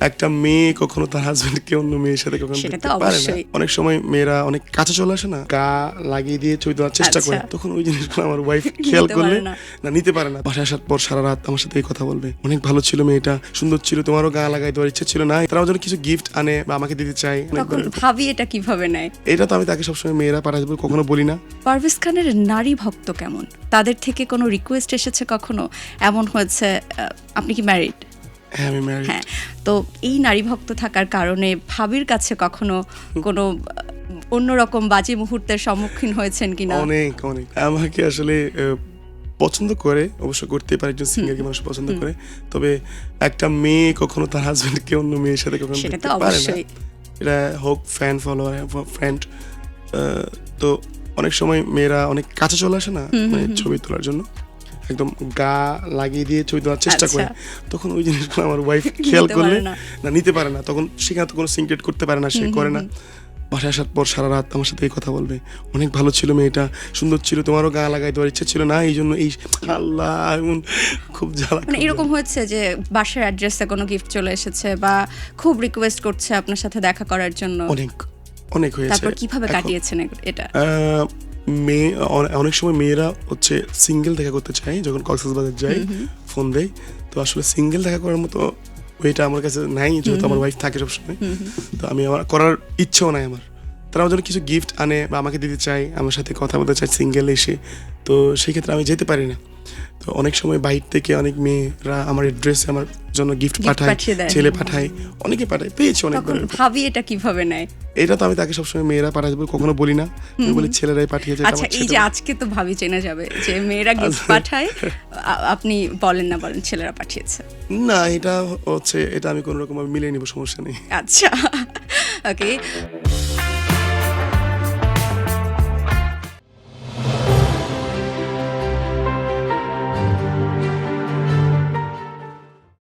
একটা মেয়ে কখনো তার হাজবেন্ডকে অন্য মেয়ের সাথে কখনো সেটা দেখতে তো পারে না। অবশ্যই। অনেক সময় মেয়েরা অনেক কাছে চলে আসে না, গা লাগিয়ে দিয়ে ছবি তোলার চেষ্টা করে, আচ্ছা। তখন ওই জিনিসগুলো আমার ওয়াইফ খেয়াল নিতে করলে পারে না। না নিতে পারে না। বাসায় আসার পর সারা রাত আমার সাথে এই কথা বলবে, অনেক ভালো ছিল মেয়েটা, সুন্দর ছিল, তোমারও গা লাগাই দেওয়ার ইচ্ছা ছিল না। তারা আমার জন্য কিছু গিফট আনে বা আমাকে দিতে চায়। তখন ভাবি এটা কিভাবে নেয়? এটা তো আমি তাকে সবসময় মেয়েরা পাঠাতে কখনো বলি না। পারভেজ খানের নারী ভক্ত কেমন? তাদের থেকে কোনো রিকোয়েস্ট এসেছে কখনো? এমন হয়েছে আপনি কি ম্যারিড? হ্যাঁ, আমি ম্যারিড। হ্যাঁ, তো এই নারী ভক্ত থাকার কারণে ভাবির কাছে কখনো কোনো অন্যরকম বাজে মুহূর্তের সম্মুখীন হয়েছেন কিনা? অনেক অনেক আমাকে আসলে পছন্দ করে, অবশ্য করতে পারে, একজন সিঙ্গারকে মানুষ পছন্দ করে, তবে একটা মেয়ে কখনো তার হাজবেন্ডকে অন্য মেয়ের সাথে কখনো সেটা দেখতে তো পারে না। অবশ্যই। এটা হোক ফ্যান ফলোয়ার ফ্রেন্ড, তো অনেক সময় মেয়েরা অনেক কাছে চলে আসে না, মানে ছবি তোলার জন্য একদম গা লাগিয়ে দিয়ে ছবি তোলার চেষ্টা করে, তখন ওই জিনিসগুলো আমার ওয়াইফ খেয়াল নিতে করলে পারে না। না নিতে পারে না, তখন সেখানে তো কোনো সিক্রেট করতে পারে না, সে করে না। বাসায় আসার পর সারা রাত আমার সাথে এই কথা বলবে, অনেক ভালো ছিল মেয়েটা, সুন্দর ছিল, তোমারও গা লাগাই দেওয়ার ইচ্ছা ছিল না, এই জন্য এই আল্লাহ এমন খুব জ্বালা। মানে এরকম হয়েছে যে বাসার অ্যাড্রেসে কোনো গিফট চলে এসেছে বা খুব রিকোয়েস্ট করছে আপনার সাথে দেখা করার জন্য? অনেক অনেক হয়েছে। তারপর কিভাবে এখন, কাটিয়েছেন এটা? মেয়ে অনেক সময় মেয়েরা হচ্ছে সিঙ্গেল দেখা করতে চায়, যখন কক্সবাজার যাই ফোন দেয়, তো আসলে সিঙ্গেল দেখা করার মতো ওইটা আমার কাছে নাই, যেহেতু আমার ওয়াইফ থাকে সবসময়, তো আমি আমার করার ইচ্ছেও নাই আমার। তারা আমার জন্য কিছু গিফট আনে বা আমাকে দিতে চায়, আমার সাথে কথা বলতে চায় সিঙ্গেল এসে, তো সেই ক্ষেত্রে আমি যেতে পারি না। তো অনেক সময় বাইরে থেকে অনেক মেয়েরা আমার অ্যাড্রেসে আমার জন্য গিফট পাঠায়, পাঠিয়ে দেয়। ছেলে পাঠায়, অনেকে পাঠায়, পেয়েছি অনেকবার। তখন ভাবি এটা কিভাবে নেয়? এটা তো আমি তাকে সবসময় মেয়েরা পাঠাতে কখনো বলি না, আমি বলি ছেলেরাই পাঠিয়েছে। আচ্ছা, এই যে আজকে তো ভাবি চেনা যাবে যে মেয়েরা গিফট পাঠায়, আপনি বলেন ছেলেরা পাঠিয়েছে? না, এটা হচ্ছে, এটা আমি কোনো রকম মিলিয়ে নিব, সমস্যা নেই। আচ্ছা, ওকে।